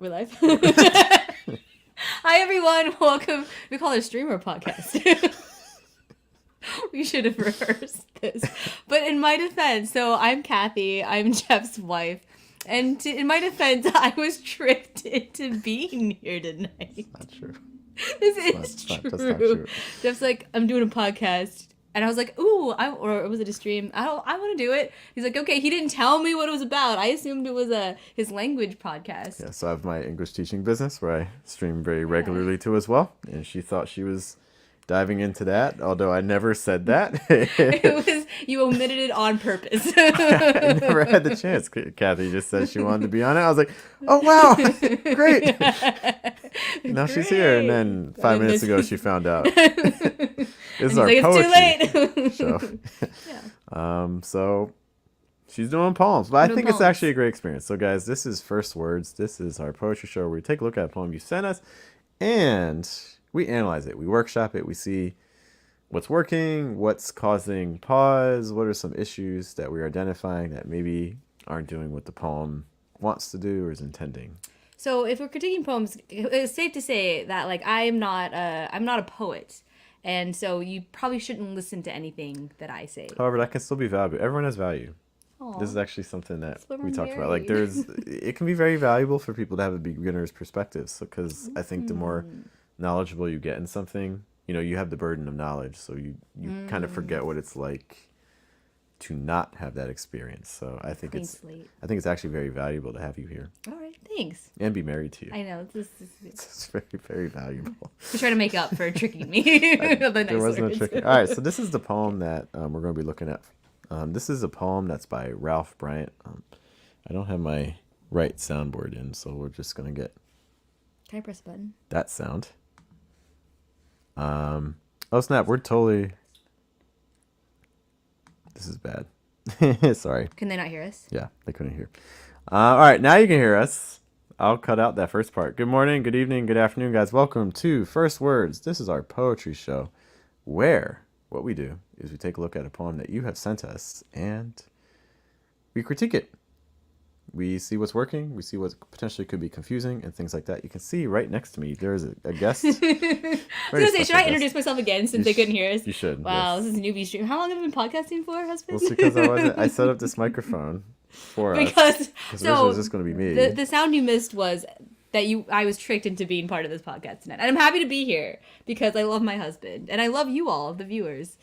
We're live. Hi, everyone. Welcome. We call it a streamer podcast. We should have rehearsed this. But in my defense, so I'm Kathy. I'm Jeff's wife. And in my defense, I was tricked into being here tonight. Not true. This is true. That's not true. Jeff's like, I'm doing a podcast. And I was like, ooh, or was it a stream? I want to do it. He's like, okay. He didn't tell me what it was about. I assumed it was his language podcast. Yeah, so I have my English teaching business where I stream very regularly too as well. And she thought she was diving into that, although I never said that. It was, you omitted it on purpose. I never had the chance. Kathy just said she wanted to be on it. I was like, oh, wow, great. Now she's here. And then 5 minutes ago, she found out. This is our poetry show. Yeah. So she's doing poems, but I think it's actually a great experience. So guys, this is First Words. This is our poetry show where we take a look at a poem you sent us and we analyze it. We workshop it. We see what's working, what's causing pause, what are some issues that we're identifying that maybe aren't doing what the poem wants to do or is intending. So if we're critiquing poems, it's safe to say that like I'm not a poet. And so you probably shouldn't listen to anything that I say. However, that can still be valuable. Everyone has value. Aww. This is actually something that we talked about. Like it can be very valuable for people to have a beginner's perspective. So, because I think the more knowledgeable you get in something, you have the burden of knowledge. So you kind of forget what it's like to not have that experience. So I think it's actually very valuable to have you here. All right, thanks. And be married to you. I know it's very, very valuable. To try to make up for tricking me. There was no tricking. All right, so this is the poem that we're going to be looking at. This is a poem that's by Ralph Bryant. I don't have my right soundboard in, so we're just going to get. Can I press a button? That sound. Oh snap! We're totally. This is bad. Sorry. Can they not hear us? Yeah, they couldn't hear. All right, now you can hear us. I'll cut out that first part. Good morning, good evening, good afternoon, guys. Welcome to First Words. This is our poetry show where what we do is we take a look at a poem that you have sent us and we critique it. We see what's working. We see what potentially could be confusing and things like that. You can see right next to me, there's a guest. I was going to say, should I introduce myself again since they couldn't hear us? You should. Wow, yes. This is a newbie stream. How long have you been podcasting for, husband? Well, because I set up this microphone for us. Because it was just going to be me. The sound you missed was that I was tricked into being part of this podcast tonight. And I'm happy to be here because I love my husband. And I love you all, the viewers.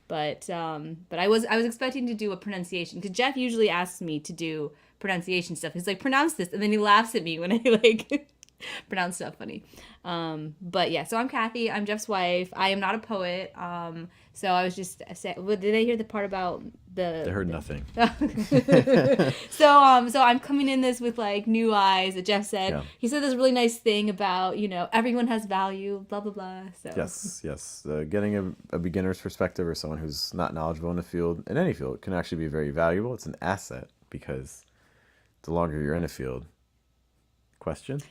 But I was expecting to do a pronunciation because Jeff usually asks me to do pronunciation stuff. He's like, pronounce this, and then he laughs at me when I like pronounce stuff funny. But yeah, so I'm Kathy. I'm Jeff's wife. I am not a poet. So I was just saying, did they hear the part about the? They heard nothing. So I'm coming in this with like new eyes. That Jeff said. Yeah. He said this really nice thing about everyone has value. Blah blah blah. So yes. Getting a beginner's perspective or someone who's not knowledgeable in the field, in any field, can actually be very valuable. It's an asset because the longer you're in a field. Question?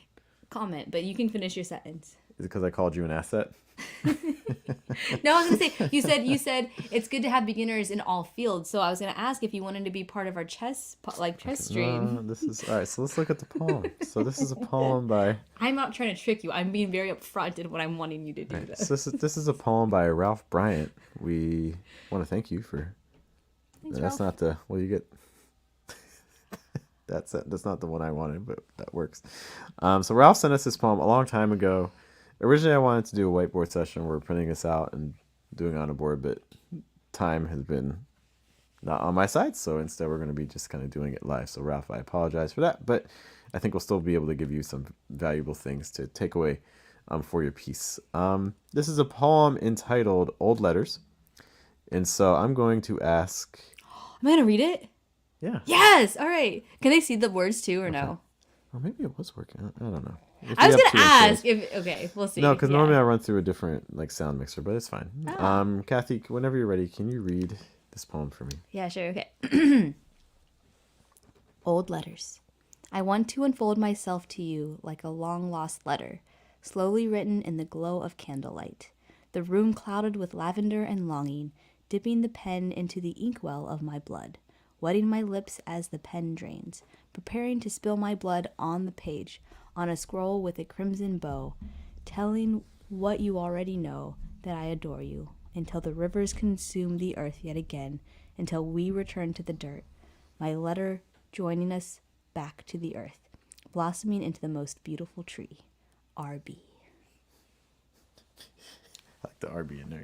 Comment, but you can finish your sentence. Is it because I called you an asset? No, I was gonna say you said it's good to have beginners in all fields. So I was gonna ask if you wanted to be part of our chess stream. No, this is all right. So let's look at the poem. So this is a poem by. I'm not trying to trick you. I'm being very upfront in what I'm wanting you to do. Right. So this is a poem by Ralph Bryant. We want to thank you for. Thanks, that's Ralph. Not the you get. That's not the one I wanted, but that works. So Ralph sent us this poem a long time ago. Originally, I wanted to do a whiteboard session where we're printing this out and doing it on a board, but time has been not on my side, so instead we're going to be just kind of doing it live. So Ralph, I apologize for that, but I think we'll still be able to give you some valuable things to take away for your piece. This is a poem entitled Old Letters, and so I'm going to ask... Am I going to read it? Yeah. Yes. All right. Can they see the words too, or no? Or maybe it was working. I don't know. I was gonna ask if. Okay, we'll see. No, because normally I run through a different sound mixer, but it's fine. Oh. Kathy, whenever you're ready, can you read this poem for me? Yeah, sure. Okay. Old letters. I want to unfold myself to you like a long lost letter, slowly written in the glow of candlelight. The room clouded with lavender and longing, dipping the pen into the inkwell of my blood. Wetting my lips as the pen drains, preparing to spill my blood on the page, on a scroll with a crimson bow, telling what you already know, that I adore you, until the rivers consume the earth yet again, until we return to the dirt. My letter joining us back to the earth, blossoming into the most beautiful tree. RB. I like the RB in there.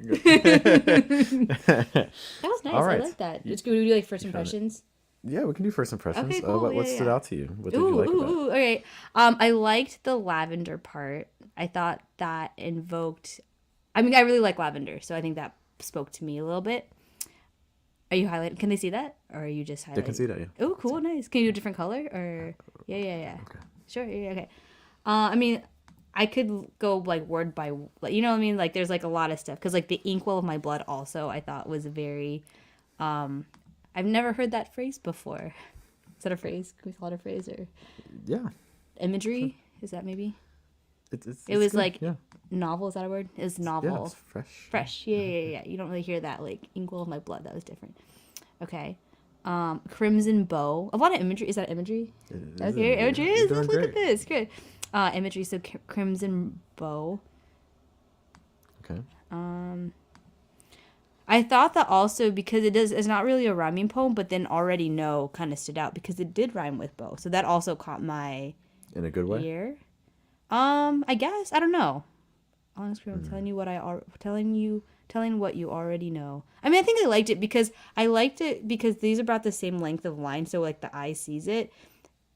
That was nice. All right. I like that. It's good. We do like first impressions. Yeah, we can do first impressions. Okay, cool. What Yeah, stood yeah. out to you? What did you like about it? Ooh, okay. I liked the lavender part. I thought that invoked. I mean, I really like lavender, so I think that spoke to me a little bit. Are you highlighting? Can they see that, or are you just highlighting? They can see that, yeah. Oh, cool, nice. Can you do a different color, or yeah. Okay. Sure, yeah, okay. I mean, I could go like word by, you know what I mean? Like, there's like a lot of stuff because like the inkwell of my blood also I thought was very. I've never heard that phrase before. Is that a phrase? Can we call it a phrase or? Yeah. Imagery? Sure. Is that maybe? It's It was good. like yeah. novel. Is that a word? It was novel. Yeah, it's fresh. Fresh. Yeah. You don't really hear that like inkwell of my blood. That was different. Okay. Crimson bow. A lot of imagery. Is that imagery? Okay, imagery is. Look at this. Good. Imagery. So crimson bow. Okay. I thought that also because it's not really a rhyming poem, but then already know kind of stood out because it did rhyme with bow. So that also caught my In a good way? ear. I guess. I don't know. On the screen, telling you what you already know. I mean, I think I liked it because these are about the same length of line, so like the eye sees it.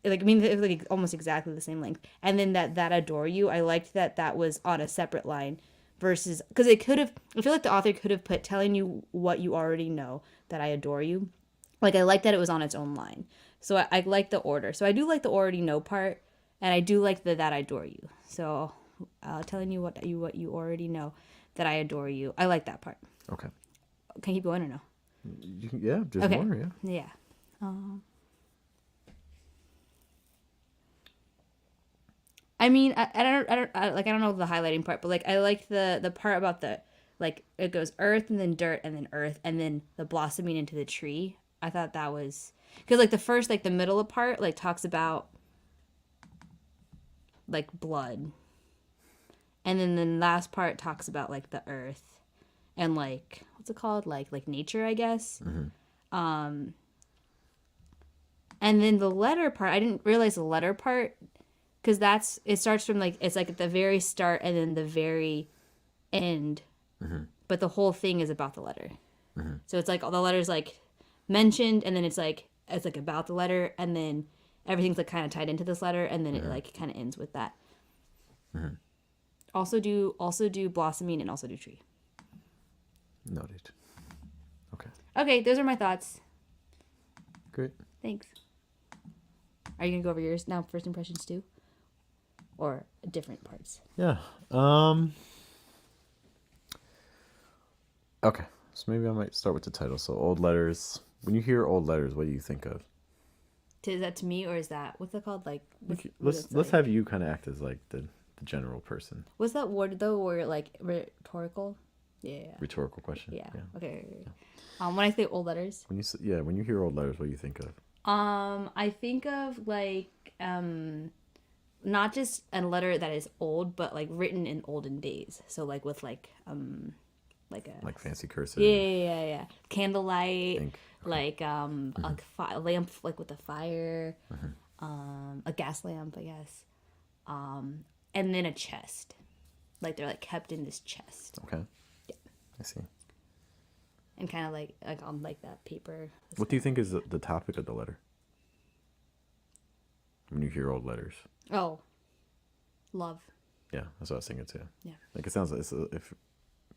Like, I mean, they're like almost exactly the same length. And then that adore you, I liked that was on a separate line versus because I feel like the author could have put telling you what you already know, that I adore you. Like, I like that it was on its own line. So I like the order. So I do like the already know part, and I do like that I adore you. So telling you what you already know, that I adore you. I like that part. Okay. Can I keep going or no? You can, yeah, just Okay. more, yeah. Yeah. I mean, I don't know the highlighting part, but like I like the part about the like it goes earth and then dirt and then earth and then the blossoming into the tree. I thought that was because like the first like the middle part like talks about like blood, and then the last part talks about like the earth and like what's it called like nature, I guess. And then the letter part, I didn't realize the letter part. Because it starts from like, it's like at the very start and then the very end. But the whole thing is about the letter. So it's like all the letters like mentioned and then it's like about the letter and then everything's like kind of tied into this letter and then it like kind of ends with that. Also do blossoming and also do tree. Noted. Okay. Okay, those are my thoughts. Great. Thanks. Are you going to go over yours now, first impressions too? Or different parts? Yeah. Okay. So maybe I might start with the title. So old letters. When you hear old letters, what do you think of? Is that to me or is that what's that called? Like Let's have you kind of act as like the general person. What's that word though? Where like rhetorical? Yeah. Rhetorical question. Yeah. Okay. When I say old letters. When you hear old letters, what do you think of? I think of like not just a letter that is old, but like written in olden days. So like with like fancy cursive. Yeah. Candlelight. Ink. Like a lamp like with a fire, a gas lamp, I guess, and then a chest, like they're like kept in this chest. Okay. Yeah. I see. And kind of like on like that paper. What do you think is the topic of the letter? When you hear old letters. Oh, love. Yeah, that's what I was thinking too. Yeah. Like it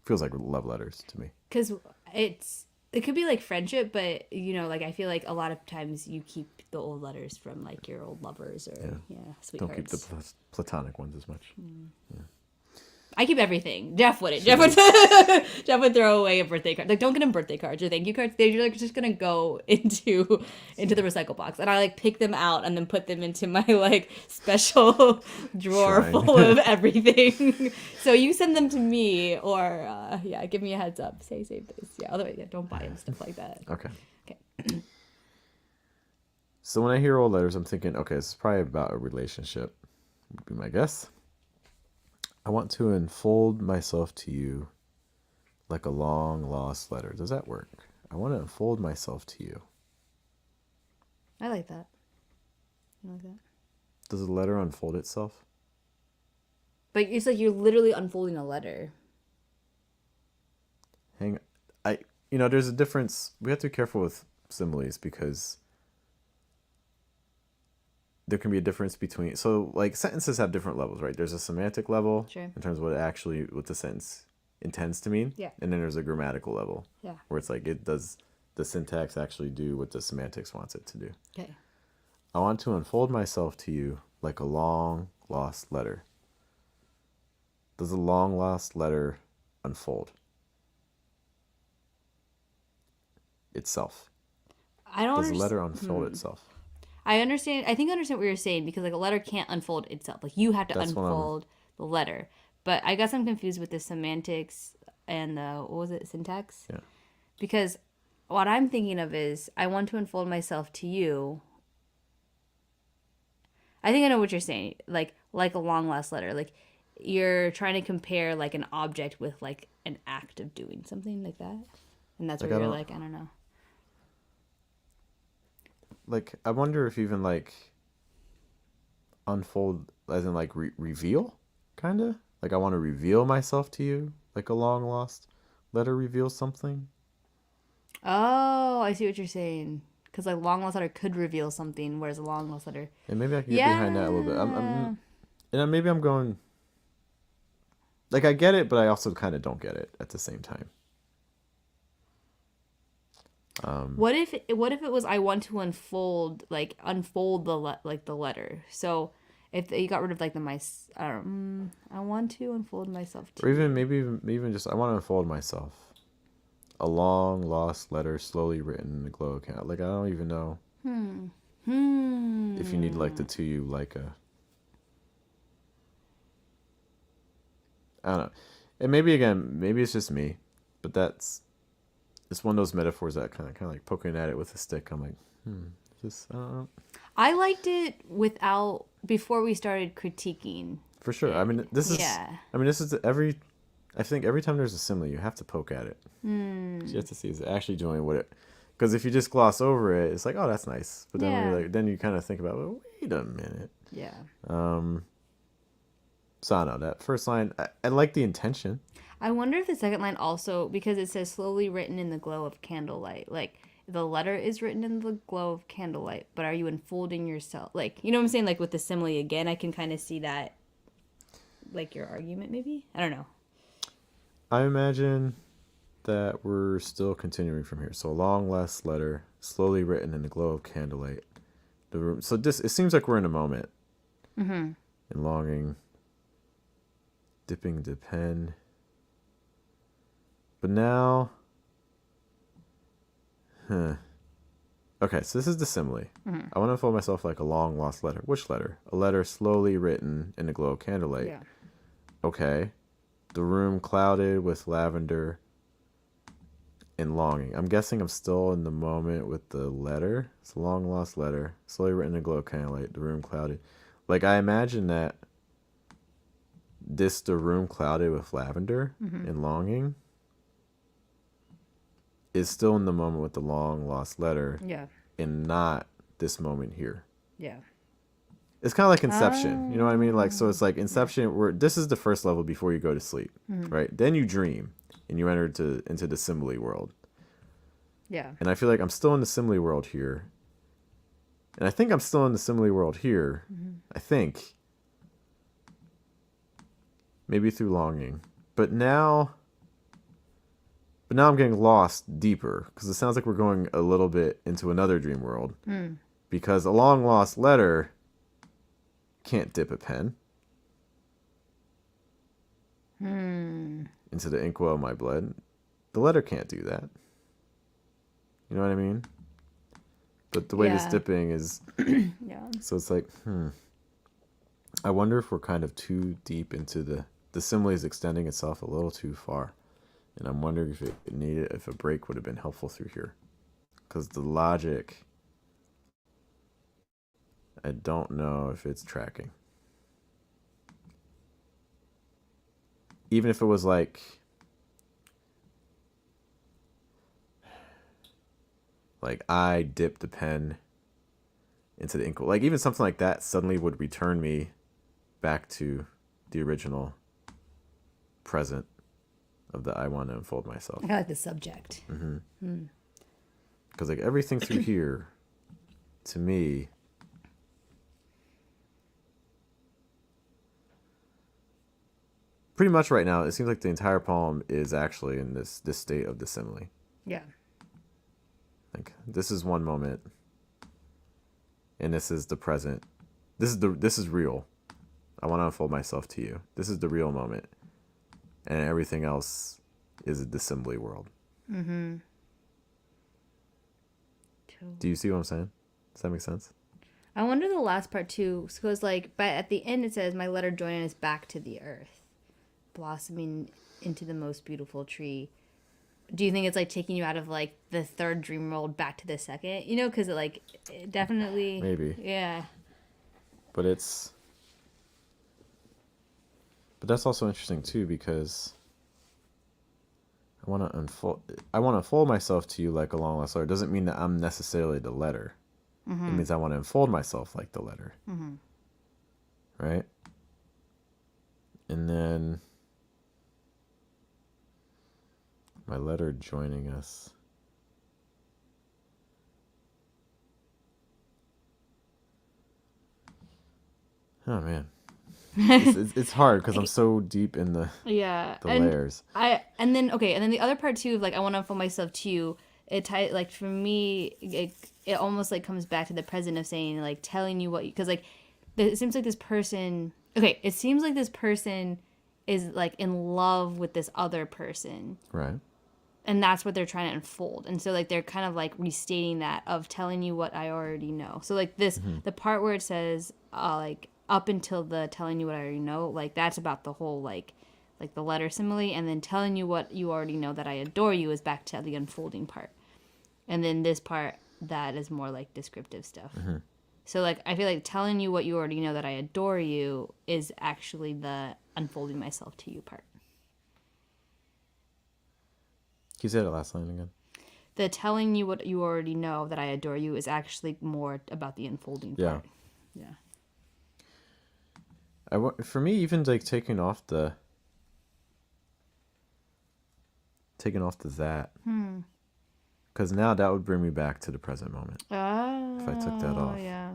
feels like love letters to me. Because it could be like friendship, but you know, like I feel like a lot of times you keep the old letters from like your old lovers or sweethearts. Don't keep the platonic ones as much. Yeah. I keep everything. Jeff wouldn't. Jeff would throw away a birthday card. Like, don't get him birthday cards or thank you cards. They're like just gonna go into the recycle box, and I like pick them out and then put them into my like special drawer Shrine. full of everything. So you send them to me, or give me a heads up. Say this. Yeah. Otherwise, don't buy him stuff like that. Okay. Okay. So when I hear old letters, I'm thinking, okay, this is probably about a relationship would be my guess. I want to unfold myself to you like a long lost letter. Does that work? I want to unfold myself to you. I like that. I like that. Does a letter unfold itself? But it's like you're literally unfolding a letter. There's a difference. We have to be careful with similes because there can be a difference between, so like sentences have different levels, right? There's a semantic level in terms of what the sentence intends to mean. Yeah. And then there's a grammatical level. Yeah. Where it's like, does the syntax actually do what the semantics wants it to do? Okay. I want to unfold myself to you like a long lost letter. Does a long lost letter unfold itself? Does a letter unfold itself? I understand. I think I understand what you're saying because like a letter can't unfold itself. Like you have to unfold the letter. But I guess I'm confused with the semantics and syntax? Yeah. Because what I'm thinking of is I want to unfold myself to you. I think I know what you're saying. Like a long lost letter. Like you're trying to compare like an object with like an act of doing something like that. And that's where you're like, I don't know. Like, I wonder if even like unfold as in like reveal, kind of? Like I want to reveal myself to you like a long lost letter reveals something. Oh, I see what you're saying. Because like long lost letter could reveal something, whereas a long lost letter. And maybe I can get behind that a little bit. Maybe I'm going. Like I get it, but I also kind of don't get it at the same time. What if it was I want to unfold the letter. So if you got rid of like I want to unfold myself to. Or even just I want to unfold myself. A long lost letter slowly written in the glow account. Like I don't even know. If you need like the to you like a. I don't know. And maybe it's just me, but it's one of those metaphors that kind of like poking at it with a stick. I'm like, I don't know. I liked it before we started critiquing. For sure. I mean, this is I think every time there's a simile, you have to poke at it. You have to see is it actually doing what it. Because if you just gloss over it, it's like, oh, that's nice. But then then you kind of think about, well, wait a minute. Yeah. So I don't know, that first line, I like the intention. I wonder if the second line also, because it says slowly written in the glow of candlelight, like the letter is written in the glow of candlelight, but are you unfolding yourself? Like, you know what I'm saying? Like with the simile again, I can kind of see that, like your argument maybe? I don't know. I imagine that we're still continuing from here. So a long last letter, slowly written in the glow of candlelight. The room. So it seems like we're in a moment. Mm-hmm. And longing. Dipping the pen. But now, okay, so this is the simile. Mm-hmm. I want to unfold myself like a long lost letter. Which letter? A letter slowly written in the glow of candlelight. Yeah. Okay. The room clouded with lavender and longing. I'm guessing I'm still in the moment with the letter. It's a long lost letter, slowly written in the glow of candlelight. The room clouded. Like I imagine that the room clouded with lavender and longing is still in the moment with the long lost letter. Yeah. And not this moment here. Yeah. It's kind of like Inception. You know what I mean? Like, so it's like Inception where this is the first level before you go to sleep, right? Then you dream and you enter into the simile world. Yeah. And I feel like I'm still in the simile world here. And I think I'm still in the simile world here. I think. Maybe through longing. But now I'm getting lost deeper because it sounds like we're going a little bit into another dream world. Because a long lost letter can't dip a pen into the inkwell of my blood. The letter can't do that. You know what I mean? But the way this dipping is... Yeah. So it's like, I wonder if we're kind of too deep into the simile is extending itself a little too far. And I'm wondering if a break would have been helpful through here. Because the logic, I don't know if it's tracking. even if it was like I dipped the pen into the ink, like even something like that suddenly would return me back to the original present of the I want to unfold myself. I like the subject. Because like everything through here, to me, pretty much right now, it seems like the entire poem is actually in this state of dissimile. Yeah. Like this is one moment, and this is the present. This is real. I want to unfold myself to you. This is the real moment, and everything else is a dissimile world. Mm-hmm. Do you see what I'm saying? Does that make sense? I wonder the last part too, because like, but at the end it says, "My letter joining us back to the earth, blossoming into the most beautiful tree." Do you think it's like taking you out of like the third dream world back to the second? You know, because it definitely Maybe. Yeah. But that's also interesting too, because I want to unfold myself to you like a long lost letter. It doesn't mean that I'm necessarily the letter. Mm-hmm. It means I want to unfold myself like the letter. Mm-hmm. Right? And then my letter joining us. Oh man. It's hard because I'm so deep in the layers. And then the other part too of like I want to unfold myself to you. Like for me, it almost like comes back to the present of saying like telling you what, because like it seems like this person. Okay, it seems like this person is like in love with this other person. Right. And that's what they're trying to unfold. And so like they're kind of like restating that of telling you what I already know. So like this, the part where it says like up until the telling you what I already know, like that's about the whole like the letter simile, and then telling you what you already know that I adore you is back to the unfolding part. And then this part that is more like descriptive stuff. So like I feel like telling you what you already know that I adore you is actually the unfolding myself to you part. Can you say that last line again? The telling you what you already know that I adore you is actually more about the unfolding part. Yeah. For me, even like taking off the that. Because now that would bring me back to the present moment. Oh. If I took that off. Yeah.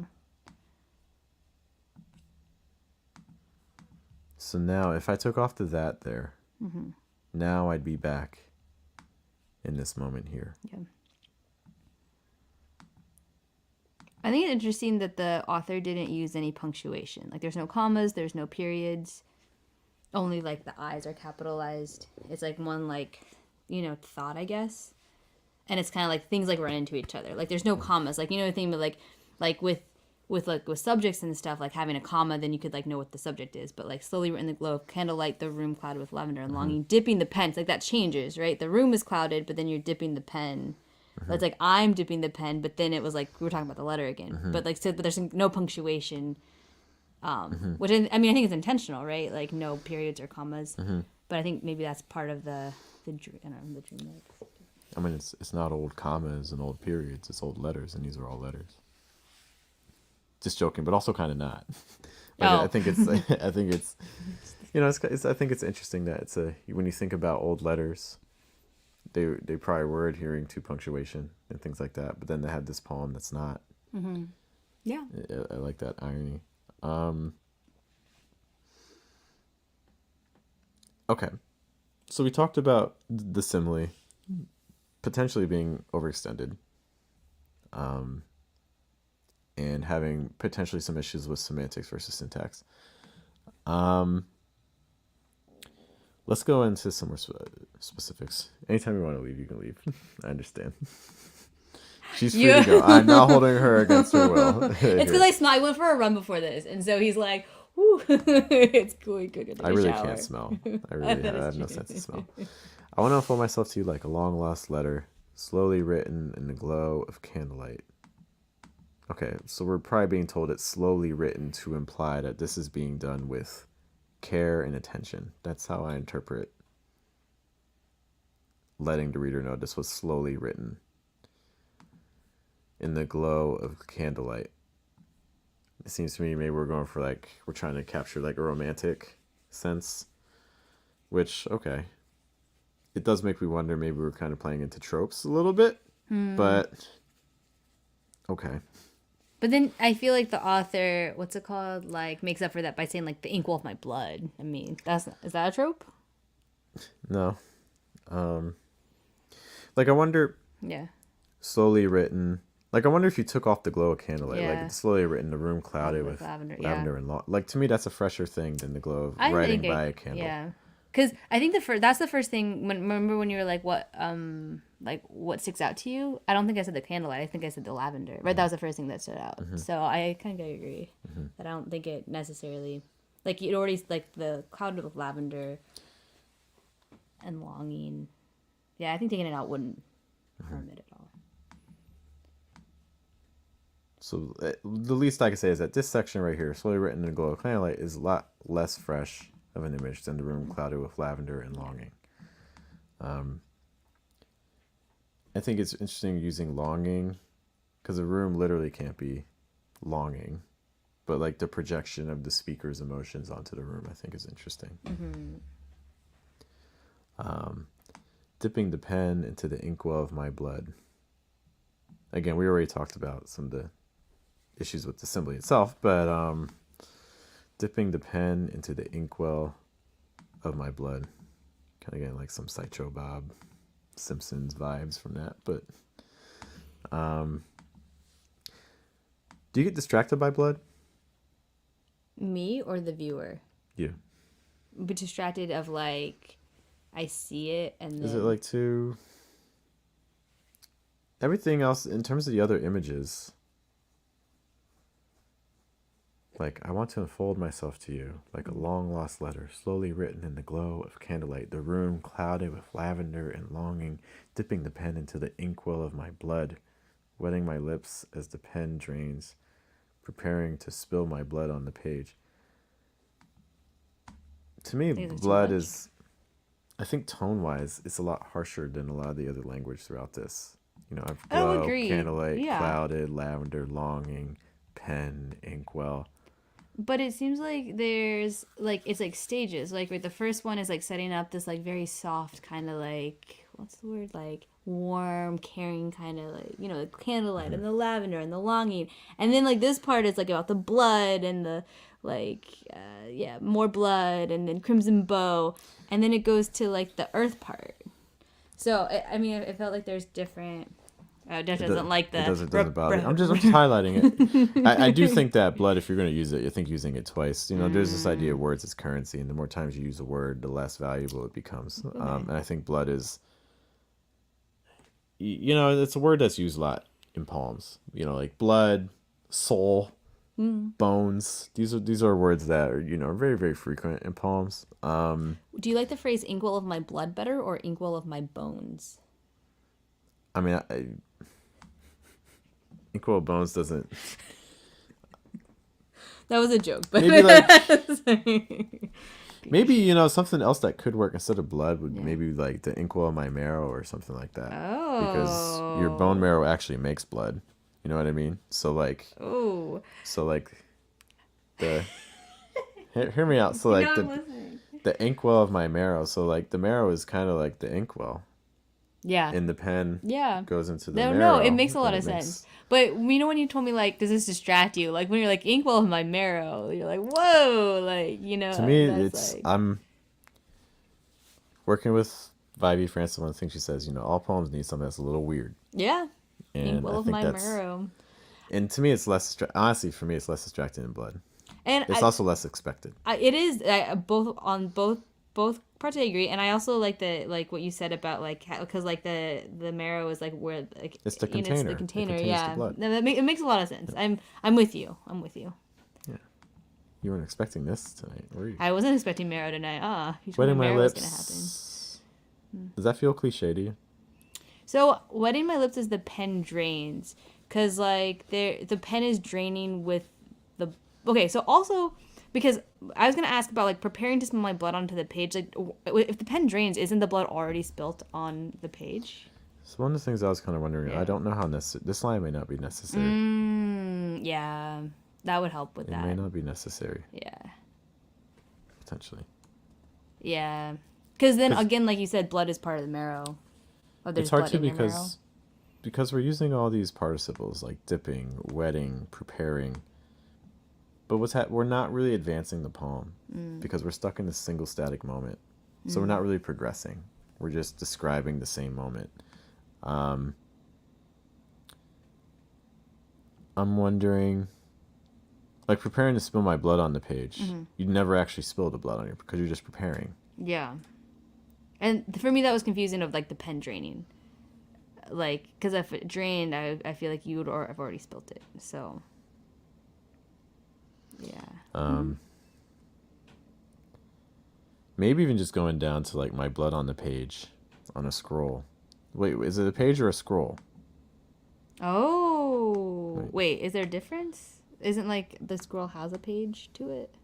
So now, if I took off the that there, now I'd be back in this moment here. Yeah. I think it's interesting that the author didn't use any punctuation. Like there's no commas, there's no periods. Only like the I's are capitalized. It's like one like, thought, I guess. And it's kind of like things like run into each other. Like there's no commas. Like the thing, but like with subjects and stuff, like having a comma, then you could like know what the subject is. But like slowly written in the glow of candlelight, the room clouded with lavender and longing, dipping the pen. It's like that changes, right? The room is clouded, but then you're dipping the pen. It's like I'm dipping the pen, but then it was like we were talking about the letter again. But but there's no punctuation, which I think it's intentional, right? Like no periods or commas. But I think maybe that's part of the dream. I don't know, the dream works. I mean, it's not old commas and old periods. It's old letters, and these are all letters. Just joking, but also kind of not. I think it's I think it's interesting that when you think about old letters, they probably were adhering to punctuation and things like that, but then they had this poem that's not. Yeah. I like that irony. Okay, so we talked about the simile potentially being overextended, and having potentially some issues with semantics versus syntax. Let's go into some more specifics. Anytime you want to leave, you can leave. I understand. She's free to go. I'm not holding her against her will. It's because I went for a run before this, and so he's like, "Whoo, it's going good." I really can't smell. I have no sense of smell. I want to unfold myself to you like a long lost letter, slowly written in the glow of candlelight. Okay, so we're probably being told it's slowly written to imply that this is being done with care and attention. That's how I interpret letting the reader know this was slowly written in the glow of candlelight. It seems to me maybe we're going for like, we're trying to capture like a romantic sense, which, okay. It does make me wonder, maybe we're kind of playing into tropes a little bit, but okay. But then I feel like the author, what's it called, like makes up for that by saying like the ink will of my blood. I mean, is that a trope? No. Like I wonder, Yeah. slowly written, like I wonder if you took off the glow of candlelight, Yeah. like it's slowly written, the room clouded with lavender, and law. Like to me, that's a fresher thing than the glow of I writing think by a candle. Yeah. Because I think that's the first thing. Remember when you were like, what sticks out to you? I don't think I said the candlelight. I think I said the lavender. Right, that was the first thing that stood out. So I kind of agree that I don't think it necessarily, like it already like the cloud of lavender and longing. Yeah, I think taking it out wouldn't harm it at all. So the least I can say is that this section right here, slowly written in the glow of candlelight, is a lot less fresh of an image than the room clouded with lavender and longing. I think it's interesting using longing because the room literally can't be longing, but like the projection of the speaker's emotions onto the room, I think is interesting. Dipping the pen into the inkwell of my blood. Again, we already talked about some of the issues with the simile itself, but dipping the pen into the inkwell of my blood. Kind of getting like some Sideshow Bob Simpsons vibes from that. But do you get distracted by blood? Me or the viewer? You. But distracted of like, I see it and then... Is it like too... Everything else, in terms of the other images... Like, I want to unfold myself to you, like a long-lost letter, slowly written in the glow of candlelight, the room clouded with lavender and longing, dipping the pen into the inkwell of my blood, wetting my lips as the pen drains, preparing to spill my blood on the page. To me, blood is, I think tone-wise, it's a lot harsher than a lot of the other language throughout this. You know, I've glow, candlelight, clouded, lavender, longing, pen, inkwell. But it seems like there's like it's like stages. Like the first one is like setting up this like very soft kind of like what's the word, like warm, caring kind of like, you know, the candlelight and the lavender and the longing. And then like this part is like about the blood and the like more blood and then crimson bow, and then it goes to like the earth part. So I mean, it felt like there's different. Jeff doesn't like that. It doesn't bother me. I'm just highlighting it. I do think that blood, if you're going to use it, I think using it twice. You know, there's this idea of words as currency, and the more times you use a word, the less valuable it becomes. Okay. And I think blood is, you know, it's a word that's used a lot in poems. You know, like blood, soul, bones. These are words that are, you know, very, very frequent in poems. Do you like the phrase inkwell of my blood better or inkwell of my bones? I mean, inkwell of bones doesn't. That was a joke, but maybe you know something else that could work instead of blood would maybe like the inkwell of my marrow or something like that. Oh, because your bone marrow actually makes blood. You know what I mean? So like. Oh. So like, the. Hear me out. So like the inkwell of my marrow. So like the marrow is kind of like the inkwell. Yeah. And the pen goes into the marrow. No, it makes a lot of sense. But you know when you told me like, does this distract you? Like when you're like inkwell of my marrow, you're like, whoa, like, you know. To me, it's like... I'm working with Vivi Francis. One of the things she says, you know, all poems need something that's a little weird. Yeah. And inkwell of my marrow. And to me, it's less honestly for me, it's less distracting than blood. And it's also less expected. It is both parts I agree, and I also like what you said about like because like the marrow is like where like it's the container. It's the container, yeah. It makes a lot of sense. I'm with you. Yeah, you weren't expecting this tonight, were you? I wasn't expecting marrow tonight. You told wetting me my marrow lips was gonna happen. Does that feel cliche to you? So wetting my lips is the pen drains, because like the pen is draining with the. Okay, so also Because I was gonna ask about like preparing to spill my blood onto the page. Like, if the pen drains, isn't the blood already spilt on the page? So one of the things I was kind of wondering, Yeah. I don't know how necessary, this line may not be necessary. Yeah, that would help with It that. may not be necessary, Yeah. potentially. Yeah. Because then again, like you said, blood is part of the marrow. Oh, there's It's hard blood to in your marrow. because we're using all these participles like dipping, wetting, preparing. But we're not really advancing the poem because we're stuck in this single static moment. So we're not really progressing. We're just describing the same moment. I'm wondering, like preparing to spill my blood on the page. You never actually spill the blood on it because you're just preparing. Yeah. And for me, that was confusing of like the pen draining. Like, because if it drained, I feel like you would have already spilt it. So, yeah. Maybe even just going down to like my blood on the page on a scroll. Wait, is it a page or a scroll? Oh. Wait, is there a difference? Isn't like the scroll has a page to it?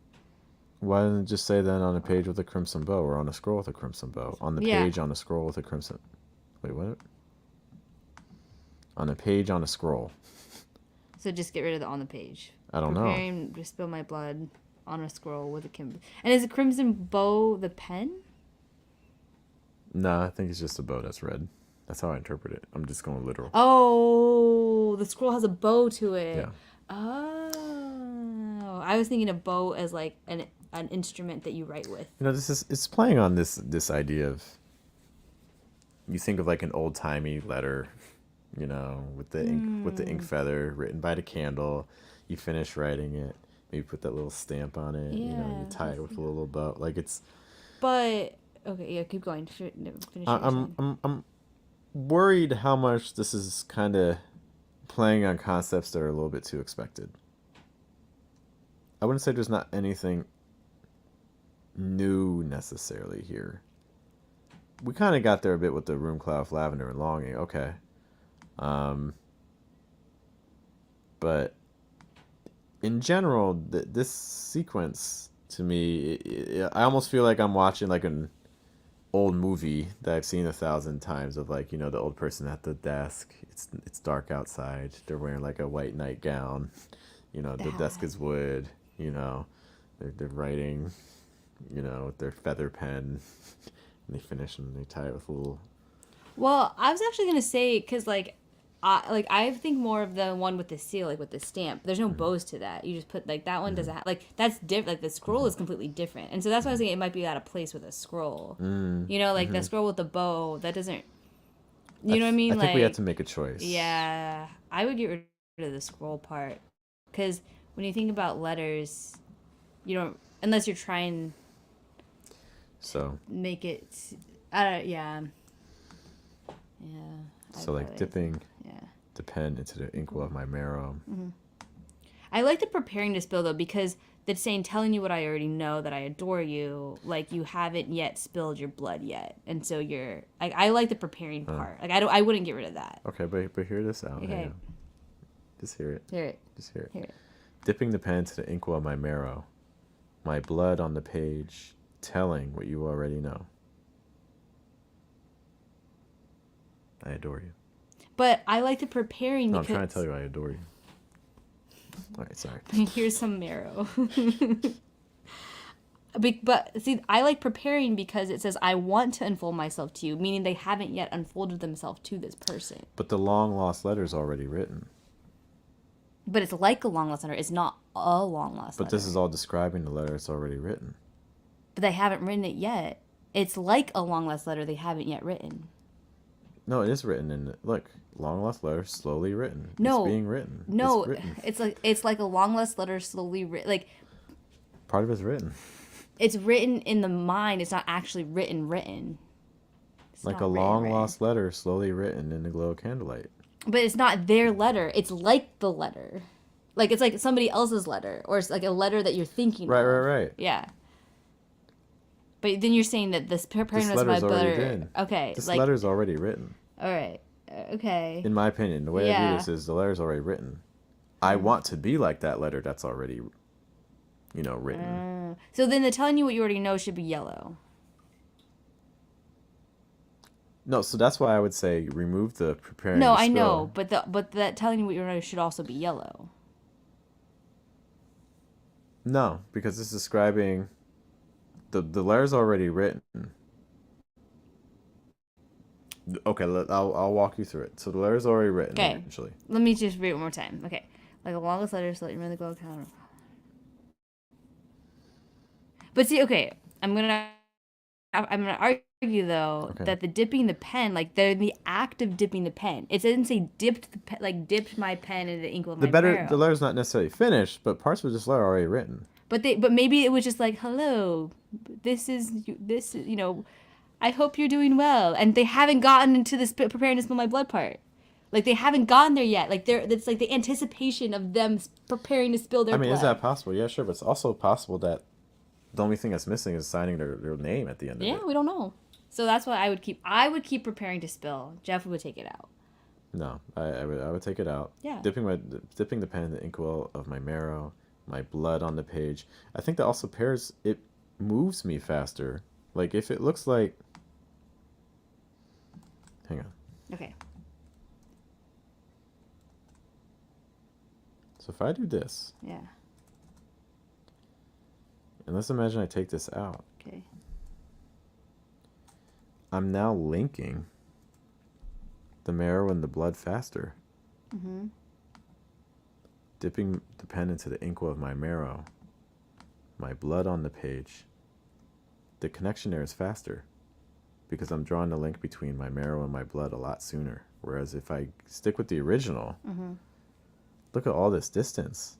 Why didn't it just say then on a page with a crimson bow or on a scroll with a crimson bow? On the page on a scroll with a crimson... Wait, what? On a page on a scroll. So just get rid of the on the page. I don't know. Preparing to spill my blood on a scroll with a crimson... And is a crimson bow the pen? No, I think it's just a bow that's red. That's how I interpret it. I'm just going literal. Oh, the scroll has a bow to it. Yeah. Oh, I was thinking of bow as like an instrument that you write with. You know, it's playing on this idea of, you think of like an old timey letter, you know, with the ink feather written by the candle. You finish writing it, maybe put that little stamp on it. You know, you tie it with a little bow. Like it's. But okay, yeah, keep going. Finish. I'm worried how much this is kind of playing on concepts that are a little bit too expected. I wouldn't say there's not anything new necessarily here. We kind of got there a bit with the room cloud of lavender and longing. Okay. But in general, this sequence to me, I almost feel like I'm watching like an old movie that I've seen 1,000 times of like, you know, the old person at the desk. It's dark outside. They're wearing like a white nightgown. You know, the desk is wood. You know, they're writing, you know, with their feather pen. And they finish and they tie it with a little. Well, I was actually gonna say because I think more of the one with the seal, like with the stamp. There's no bows to that. You just put like that one doesn't have like that's different. Like the scroll is completely different, and so that's why I was thinking it might be out of place with a scroll. You know, like the scroll with the bow that doesn't. You know what I mean? I think like, we had to make a choice. Yeah, I would get rid of the scroll part because when you think about letters, you don't unless you're trying. So. Make it. Yeah. Yeah. So like dipping the pen into the inkwell of my marrow. I like the preparing to spill though because that's saying telling you what I already know that I adore you, like you haven't yet spilled your blood yet, and so you're like I like the preparing part. Like I wouldn't get rid of that. Okay, but hear this out. Okay. Just hear it. Hear it. Just hear it. Hear it. Dipping the pen into the inkwell of my marrow, my blood on the page, telling what you already know. I adore you. But I like the preparing No, because... I'm trying to tell you I adore you. All right, sorry. Here's some marrow. But see, I like preparing because it says I want to unfold myself to you, meaning they haven't yet unfolded themselves to this person. But the long lost letter is already written. But it's like a long lost letter. It's not a long lost letter. But this is all describing the letter it's already written. But they haven't written it yet. It's like a long lost letter they haven't yet written. No, it is written in look, long lost letter slowly written. No, it's being written. No, it's written. It's like a long lost letter slowly written. Like part of it's written. It's written in the mind. It's not actually written. It's like a long lost letter slowly written in the glow of candlelight. But it's not their letter. It's like the letter. Like it's like somebody else's letter, or it's like a letter that you're thinking. Right. Yeah. But then you're saying that this preparing was my letter. Okay. This letter's already written. All right. Okay. In my opinion, the way I view this is the letter's already written. I want to be like that letter that's already written. So then the telling you what you already know should be yellow. No, so that's why I would say remove the preparing No, to I spill. know, but that telling you what you already know should also be yellow. No, because it's describing the letter's already written. Okay, I'll walk you through it. So the letter's already written Okay. eventually. Let me just read it one more time. Okay. Like the longest letter, so let you remember the glow counter. But see, okay, I'm gonna argue though Okay. that the dipping the pen, like they're in the act of dipping the pen. It doesn't say dipped the pen, like dipped my pen into the ink with my marrow. The letter's not necessarily finished, but parts of this letter are already written. But maybe it was just like, hello, this is I hope you're doing well, and they haven't gotten into this preparing to spill my blood part. Like they haven't gotten there yet. Like it's like the anticipation of them preparing to spill their I mean, blood. is that possible? Yeah, sure, but it's also possible that the only thing that's missing is signing their name at the end of it. Yeah, we don't know. So that's why I would keep preparing to spill. Jeff would take it out. No, I would take it out. Yeah. Dipping the pen in the inkwell of my marrow, my blood on the page. I think that also pairs it moves me faster. Like if it looks like, hang on. Okay. So if I do this, Yeah. and let's imagine I take this out, Okay. I'm now linking the marrow and the blood faster. Mm-hmm. Dipping the pen into the inkwell of my marrow, my blood on the page. The connection there is faster because I'm drawing the link between my marrow and my blood a lot sooner. Whereas if I stick with the original, look at all this distance.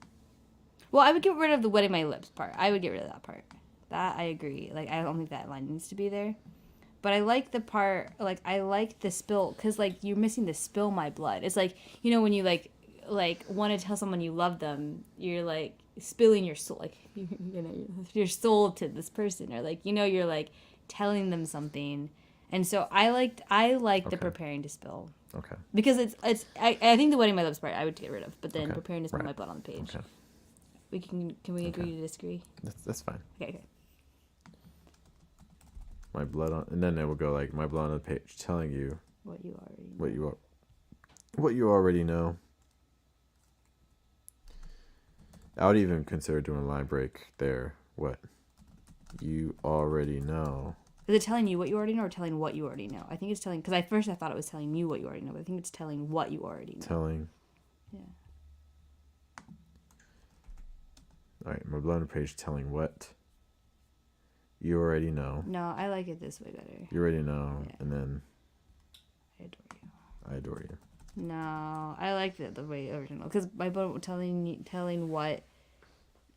Well, I would get rid of the wetting my lips part. I would get rid of that part. That I agree. Like I don't think that line needs to be there. But I like the part, like I like the spill, because like you're missing the spill my blood. It's like, when you like want to tell someone you love them, you're like spilling your soul, like your soul to this person, or like you're like telling them something. And so I like the preparing to spill. Okay. Because I think the wetting my lips part I would get rid of, but then preparing to spill Right. my blood on the page. Okay. Can we agree to disagree? That's fine. Okay. My blood on, and then it will go like my blood on the page, telling you What you already know. what you already know. I would even consider doing a line break there. What you already know. Is it telling you what you already know or telling what you already know? I think it's telling, because at first I thought it was telling you what you already know, but I think it's telling what you already know. Telling. Yeah. All right, my blood on the page, telling what you already know. No, I like it this way better. You already know, Yeah. and then I adore you. I adore you. No, I like the way original, because my book telling what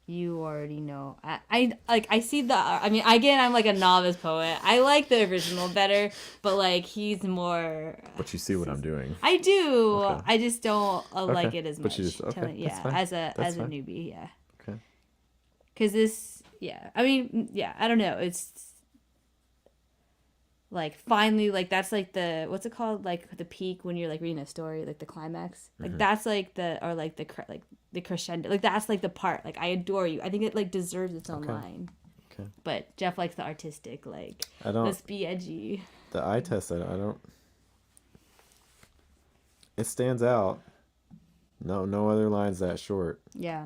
you already know. I see the. I mean, again, I'm like a novice poet. I like the original better, but like he's more. But you see what I'm doing. I do. Okay. I just don't like Okay. it as But much. you just- okay, Telling, that's yeah, fine. as That's a fine. newbie, yeah. Okay. Because this, yeah. I mean, yeah. I don't know. It's like finally, like that's like the what's it called? Like the peak when you're like reading a story, like the climax. Like that's like the the crescendo. Like that's like the part. Like I adore you. I think it like deserves its own line. Okay. But Jeff likes the artistic. Like I don't. let's be edgy. The eye test. I don't. It stands out. No other lines that short. Yeah.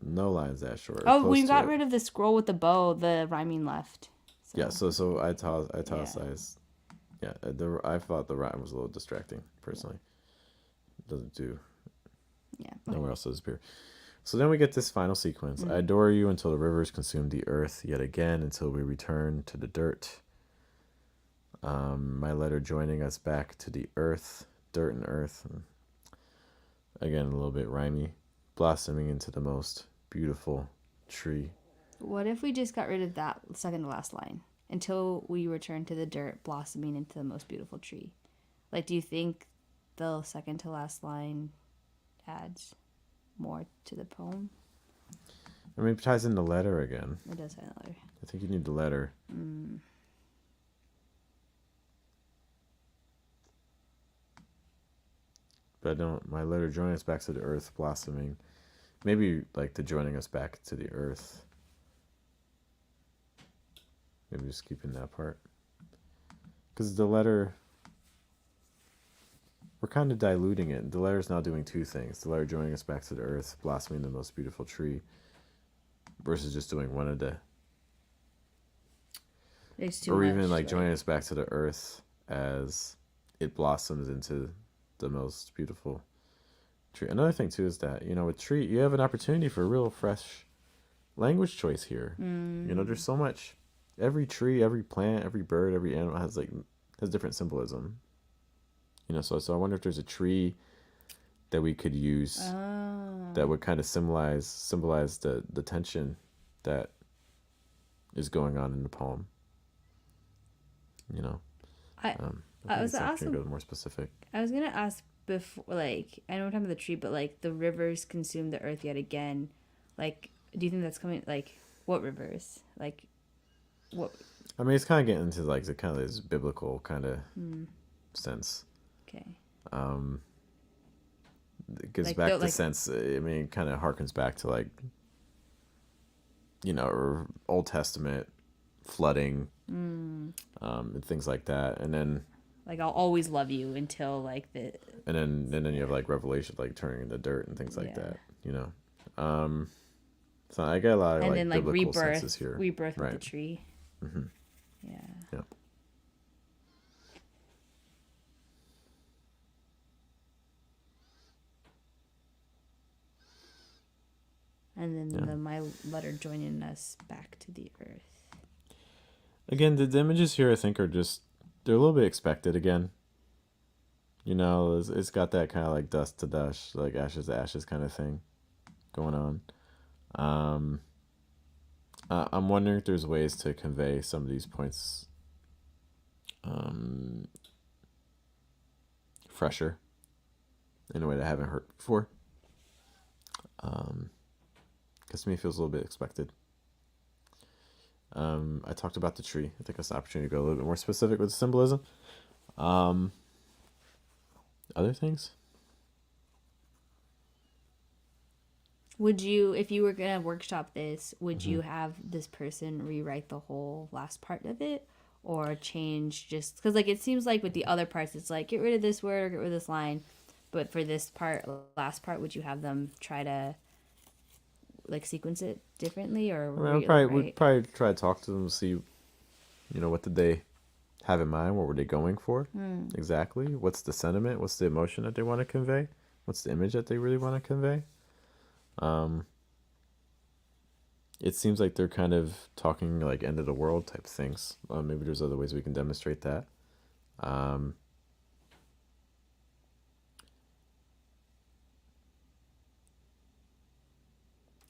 No lines that short. Oh, Close we to got it. rid of the scroll with the bow. The rhyming left. So. Yeah, so I italicized. Yeah, I thought the rhyme was a little distracting, personally. Doesn't do. Yeah. Nowhere else does appear. So then we get this final sequence. I adore you until the rivers consume the earth, yet again until we return to the dirt. My letter joining us back to the earth, dirt and earth. And again, a little bit rhymey. Blossoming into the most beautiful tree. What if we just got rid of that second to last line? Until we return to the dirt, blossoming into the most beautiful tree. Like, do you think the second to last line adds more to the poem? I mean, it ties in the letter again. It does have another. I think you need the letter. But I don't. My letter joining us back to the earth, blossoming maybe like the joining us back to the earth. Maybe just keeping that part. Because the letter, we're kind of diluting it. The letter is now doing two things. The letter joining us back to the earth, blossoming the most beautiful tree, versus just doing one a day. It's too Or much, even like joining us back to the earth as it blossoms into the most beautiful tree. Another thing too is that, with tree, you have an opportunity for a real fresh language choice here. There's so much. Every tree, every plant, every bird, every animal has different symbolism. So I wonder if there's a tree that we could use that would kind of symbolize the tension that is going on in the poem. I was also go more specific. I was gonna ask before, like, I know we're talking about the tree, but like the rivers consume the earth yet again. Like, do you think that's coming? Like, what rivers? Like, what? I mean, it's kind of getting into like the kind of this biblical kind of sense. Okay. It gives like, back the sense. I mean, it kind of harkens back to like, Old Testament flooding, and things like that, and then like I'll always love you until like the. And then you have like Revelation, like turning into dirt and things like that. So I get a lot of and like then like biblical senses here. Rebirth right. with the tree. Mm-hmm. Yeah. Yep. And then my letter joining us back to the earth. Again, the images here I think are just, they're a little bit expected again. It's got that kind of like dust to dust, like ashes to ashes kind of thing going on. I'm wondering if there's ways to convey some of these points fresher in a way that I haven't heard before. Because to me it feels a little bit expected. I talked about the tree. I think that's an opportunity to go a little bit more specific with the symbolism. Other things? Would you, if you were gonna workshop this, would you have this person rewrite the whole last part of it, or change just because like it seems like with the other parts it's like get rid of this word or get rid of this line, but for this last part, would you have them try to like sequence it differently, or we'd probably try to talk to them, see, what did they have in mind? What were they going for exactly? What's the sentiment? What's the emotion that they want to convey? What's the image that they really want to convey? It seems like they're kind of talking like end of the world type things. Maybe there's other ways we can demonstrate that.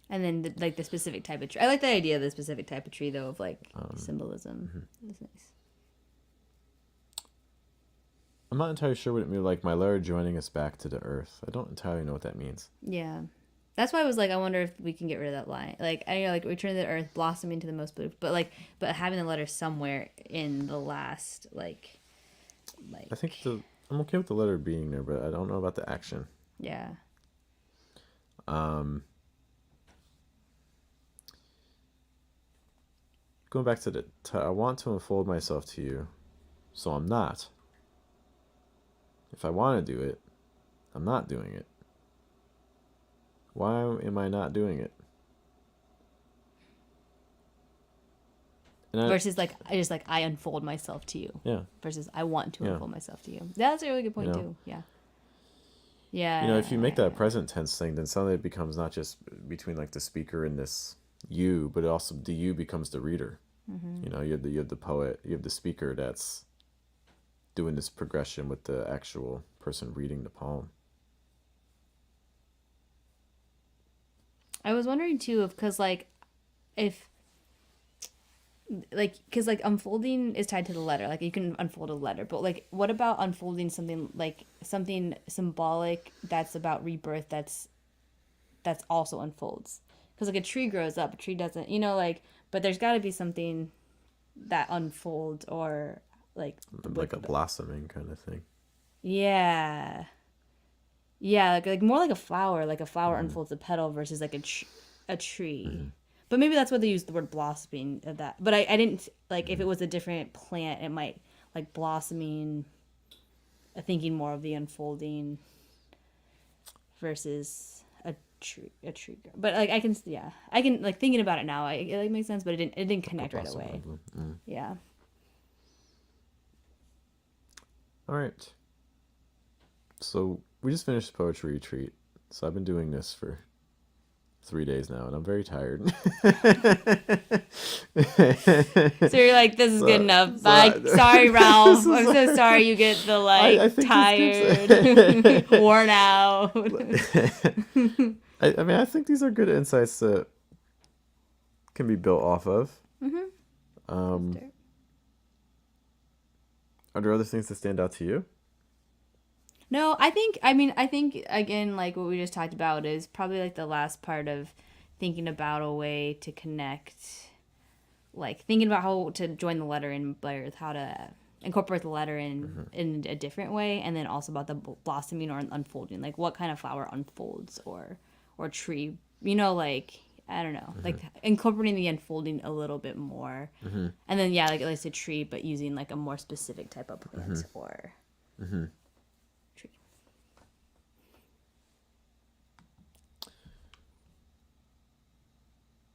And then the specific type of tree. I like the idea of the specific type of tree though, of like symbolism. That's nice. I'm not entirely sure what it means. Like my letter joining us back to the earth. I don't entirely know what that means. Yeah. That's why I was like, I wonder if we can get rid of that line. Like, I know, like, return to the earth, blossoming to the most beautiful. But having the letter somewhere in the last, like. I think I'm okay with the letter being there, but I don't know about the action. Yeah. Going back to I want to unfold myself to you, so I'm not. If I want to do it, I'm not doing it. Why am I not doing it? Versus I unfold myself to you. Yeah. Versus I want to unfold myself to you. That's a really good point too. Yeah. Yeah. If you make that a present tense thing, then suddenly it becomes not just between like the speaker and this you, but also the you becomes the reader. Mm-hmm. You have the poet, you have the speaker that's doing this progression with the actual person reading the poem. I was wondering too, because unfolding is tied to the letter. Like you can unfold a letter, but like what about unfolding something symbolic that's about rebirth that's also unfolds? Because like a tree grows up, a tree doesn't. But there's got to be something that unfolds or like a blossoming kind of thing. Yeah. Yeah, like more like a flower. Like a flower unfolds a petal versus like a tree. But maybe that's what they use the word blossoming of that. But I didn't like if it was a different plant, it might like blossoming. Thinking more of the unfolding versus a tree. But like I can like thinking about it now. It like makes sense, but it didn't connect right away. Yeah. All right. So we just finished poetry retreat. So I've been doing this for 3 days now, and I'm very tired. So you're like, this is good enough. Bye. Sorry, Ralph. I'm so sorry you get the I think tired, worn out. I mean, I think these are good insights that can be built off of. Are there other things that stand out to you? No, I think again, like what we just talked about is probably like the last part of thinking about a way to connect, like thinking about how to join the letter in with how to incorporate the letter in a different way, and then also about the blossoming or unfolding, like what kind of flower unfolds or tree, like I don't know, like incorporating the unfolding a little bit more, and then like at least a tree, but using like a more specific type of plant or.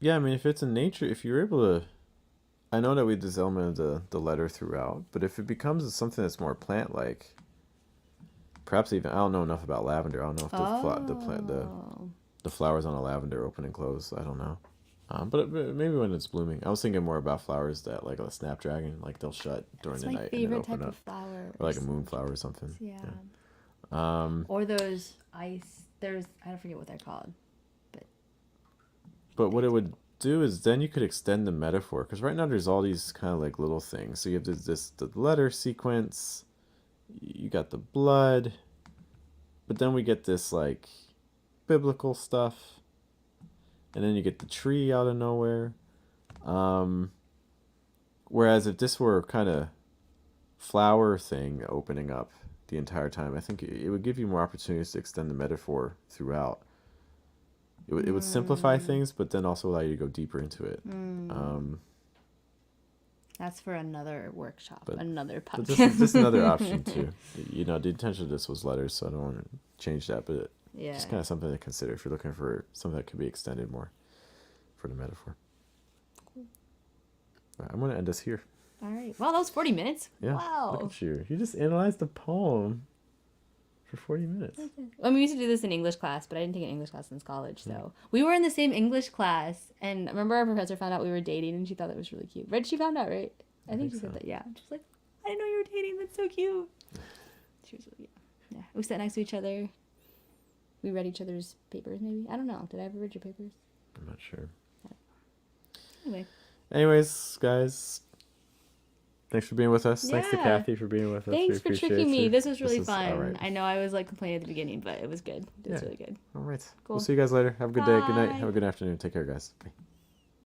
Yeah, I mean, if it's in nature, if you're able to, I know that we this element of the letter throughout, but if it becomes something that's more plant-like, perhaps even I don't know enough about lavender. I don't know if the flowers on a lavender open and close. I don't know, but maybe when it's blooming. I was thinking more about flowers that like a snapdragon, like they'll shut during the night and then open up, or like a moonflower or something. Yeah. Or those ice. I don't forget what they're called. But what it would do is then you could extend the metaphor, because right now there's all these kind of like little things. So you have the letter sequence, you got the blood, but then we get this like biblical stuff, and then you get the tree out of nowhere. Whereas if this were kind of flower thing opening up the entire time, I think it would give you more opportunities to extend the metaphor throughout. It would simplify things, but then also allow you to go deeper into it. That's for another workshop, another podcast. But this is another option too. The intention of this was letters, so I don't want to change that. But just kind of something to consider if you're looking for something that could be extended more for the metaphor. Cool. All right, I'm going to end this here. All right. Well, that was 40 minutes. Yeah. Wow. Look at you. You just analyzed the poem for 40 minutes. We used to do this in English class, but I didn't take an English class since college. So we were in the same English class, and remember our professor found out we were dating, and she thought that was really cute. Right? She found out, right? I think she said that. Yeah. She was like, I didn't know you were dating. That's so cute. She was really, yeah. We sat next to each other. We read each other's papers, maybe. I don't know. Did I ever read your papers? I'm not sure. Anyways, guys. Thanks for being with us. Yeah. Thanks to Kathy for being with us. Thanks for tricking me. This was really fun. Right. I know I was like complaining at the beginning, but it was good. It was really good. All right. Cool. We'll see you guys later. Have a good day. Good night. Have a good afternoon. Take care, guys. Bye.